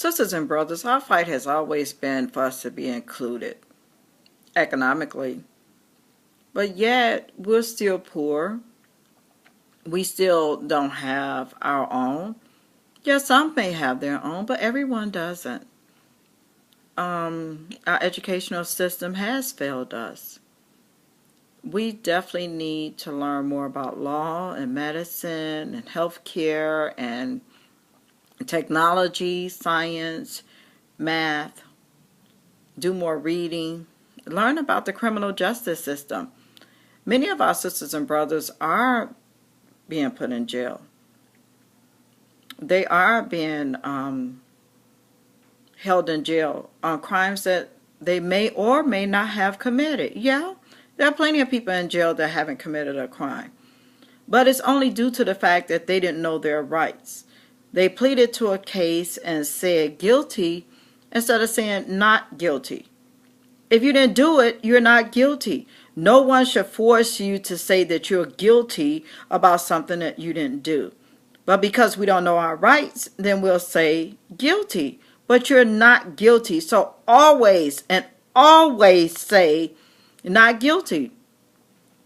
Sisters and brothers, our fight has always been for us to be included economically, but yet we're still poor. We still don't have our own. Yes, some may have their own, but everyone doesn't. Our educational system has failed us. We definitely need to learn more about law and medicine and healthcare and technology, science, math, do more reading, learn about the criminal justice system. Many of our sisters and brothers are being put in jail. They are being held in jail on crimes that they may or may not have committed. Yeah, there are plenty of people in jail that haven't committed a crime. But it's only due to the fact that they didn't know their rights. They pleaded to a case and said guilty instead of saying not guilty. If you didn't do it, you're not guilty. No one should force you to say that you're guilty about something that you didn't do. But because we don't know our rights, then we'll say guilty. But you're not guilty. So always and always say not guilty.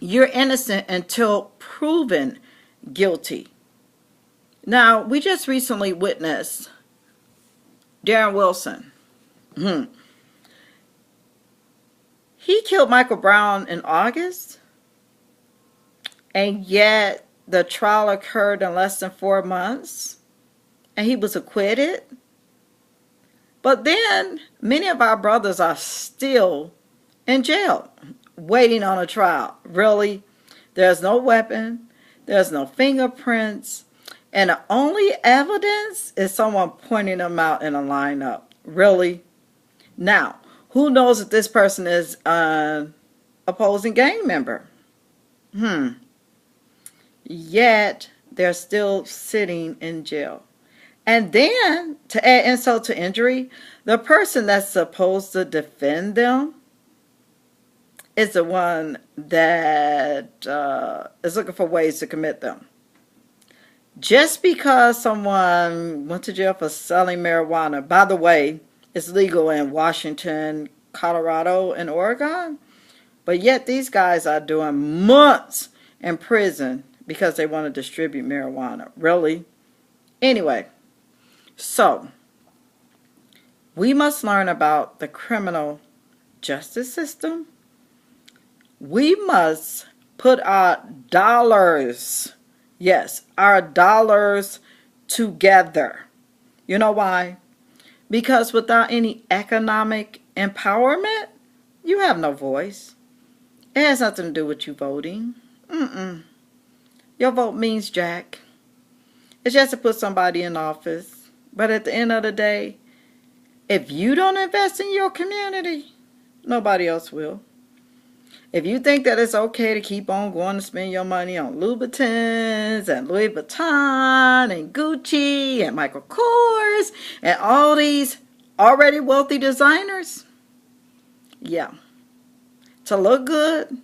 You're innocent until proven guilty. Now, we just recently witnessed Darren Wilson. He killed Michael Brown in August, and yet the trial occurred in less than 4 months, and he was acquitted. But then many of our brothers are still in jail, waiting on a trial. Really? There's no weapon, there's no fingerprints, and the only evidence is someone pointing them out in a lineup. Really? Now, who knows if this person is an opposing gang member? Yet, they're still sitting in jail. And then, to add insult to injury, the person that's supposed to defend them is the one that is looking for ways to commit them. Just because someone went to jail for selling marijuana, by the way, it's legal in Washington, Colorado, and Oregon, but yet these guys are doing months in prison because they want to distribute marijuana. Really? Anyway, so we must learn about the criminal justice system. We must put our dollars, yes, our dollars together. You know why? Because without any economic empowerment, you have no voice. It has nothing to do with you voting. Your vote means jack. It's just to put somebody in office. But at the end of the day, if you don't invest in your community, nobody else will. If you think that it's okay to keep on going to spend your money on Louboutins and Louis Vuitton and Gucci and Michael Kors and all these already wealthy designers, yeah, to look good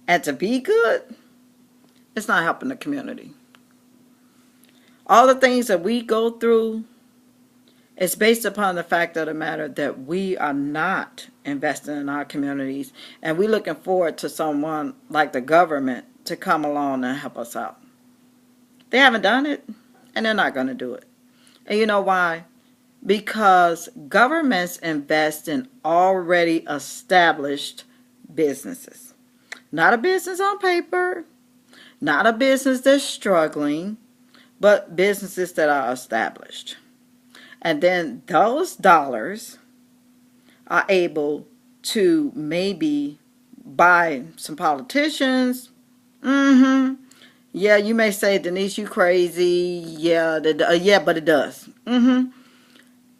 and to be good, it's not helping the community. All the things that we go through is based upon the fact of the matter that we are not investing in our communities, and we're looking forward to someone like the government to come along and help us out. They haven't done it, and they're not going to do it. And you know why? Because governments invest in already established businesses. Not a business on paper, not a business that's struggling, but businesses that are established. And then those dollars are able to maybe buy some politicians. Yeah, you may say, Denise, you crazy. Yeah, but it does. And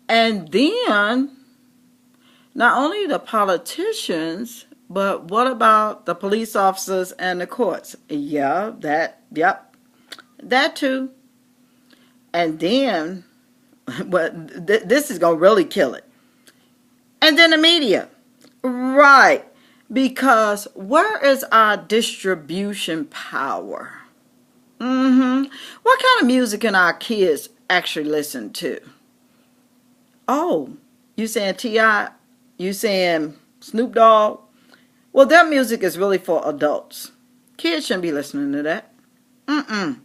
then, not only the politicians, but what about the police officers and the courts? Yeah, that too. And then, but this is going to really kill it. And then the media. Right. Because where is our distribution power? What kind of music can our kids actually listen to? Oh, you saying T.I., you saying Snoop Dogg? Well, their music is really for adults. Kids shouldn't be listening to that. Mm-mm.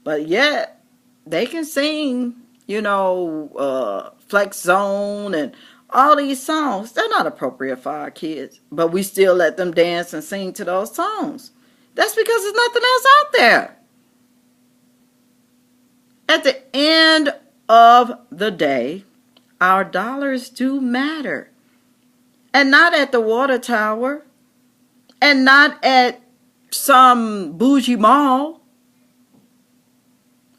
But yet, they can sing, Flex Zone and all these songs. They're not appropriate for our kids. But we still let them dance and sing to those songs. That's because there's nothing else out there. At the end of the day, our dollars do matter. And not at the water tower. And not at some bougie mall.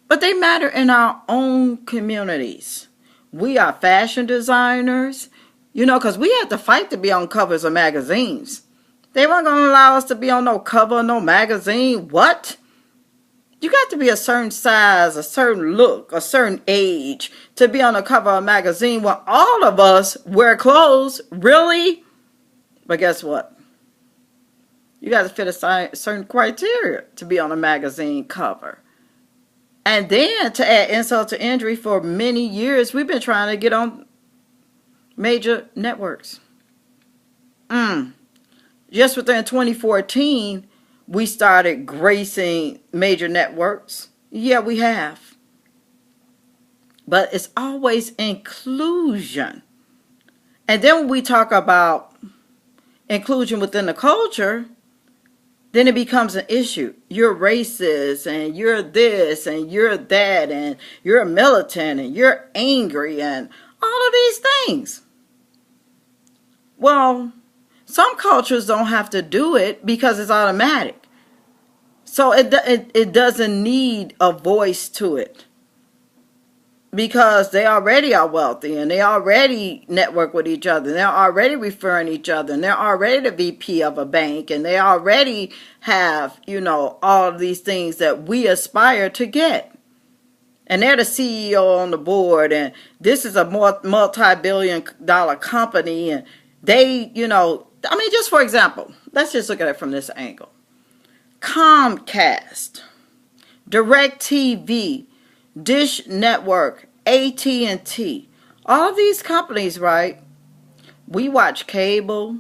But they matter in our own communities. We are fashion designers, because we had to fight to be on covers of magazines. They weren't going to allow us to be on no cover of no magazine. What? You got to be a certain size, a certain look, a certain age to be on the cover of a magazine when all of us wear clothes. Really? But guess what? You got to fit a certain criteria to be on a magazine cover. And then to add insult to injury, for many years, we've been trying to get on major networks. Just within 2014, we started gracing major networks. Yeah, we have. But it's always inclusion. And then when we talk about inclusion within the culture, then it becomes an issue. You're racist, and you're this, and you're that, and you're militant, and you're angry, and all of these things. Well, some cultures don't have to do it because it's automatic. So it doesn't need a voice to it. Because they already are wealthy, and they already network with each other. They're already referring each other, and they're already the VP of a bank, and they already have, all of these things that we aspire to get. And they're the CEO on the board, and this is a multi-billion-dollar company, and they, just for example, let's just look at it from this angle. Comcast, DirecTV, Dish Network, AT&T, all of these companies, right? We watch cable,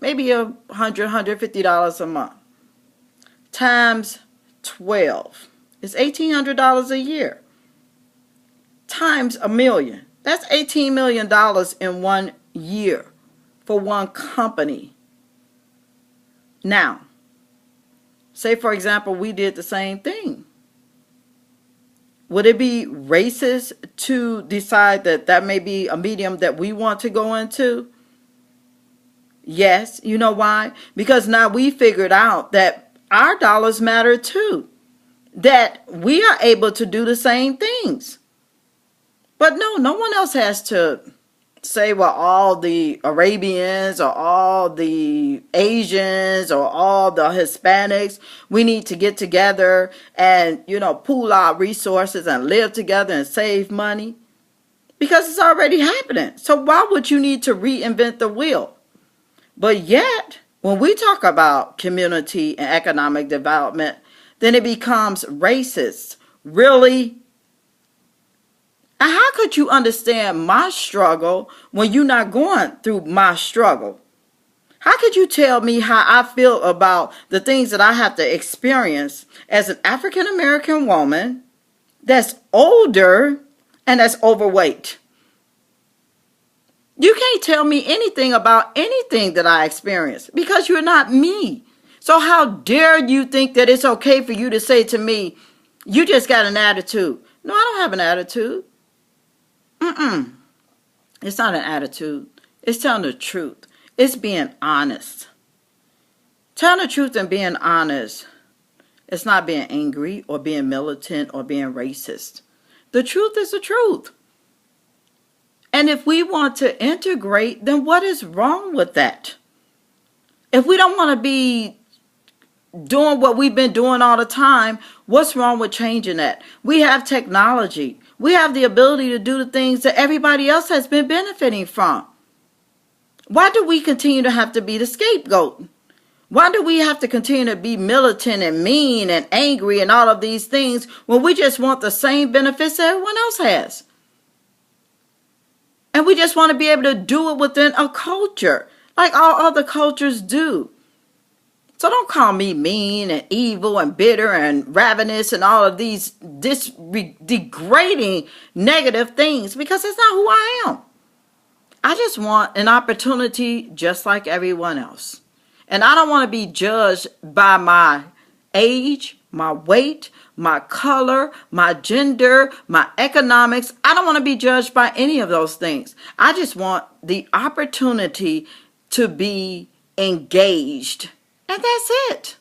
maybe $150 a month, times 12. It's $1,800 a year, times a million. That's $18 million in 1 year for one company. Now, say for example, we did the same thing. Would it be racist to decide that may be a medium that we want to go into? Yes. You know why? Because now we figured out that our dollars matter too. That we are able to do the same things. But no one else has to say, well, all the Arabians or all the Asians or all the Hispanics, we need to get together and, pool our resources and live together and save money. Because it's already happening. So why would you need to reinvent the wheel? But yet, when we talk about community and economic development, then it becomes racist. Really? And how could you understand my struggle when you're not going through my struggle? How could you tell me how I feel about the things that I have to experience as an African American woman that's older and that's overweight? You can't tell me anything about anything that I experience because you're not me. So how dare you think that it's okay for you to say to me, you just got an attitude? No, I don't have an attitude. It's not an attitude. It's telling the truth. It's being honest. Telling the truth and being honest. It's not being angry or being militant or being racist. The truth is the truth. And if we want to integrate, then what is wrong with that? If we don't want to be doing what we've been doing all the time, what's wrong with changing that? We have technology. We have the ability to do the things that everybody else has been benefiting from. Why do we continue to have to be the scapegoat? Why do we have to continue to be militant and mean and angry and all of these things when we just want the same benefits everyone else has? And we just want to be able to do it within a culture, like all other cultures do. So don't call me mean and evil and bitter and ravenous and all of these degrading negative things, because that's not who I am. I just want an opportunity just like everyone else. And I don't want to be judged by my age, my weight, my color, my gender, my economics. I don't want to be judged by any of those things. I just want the opportunity to be engaged. And that's it.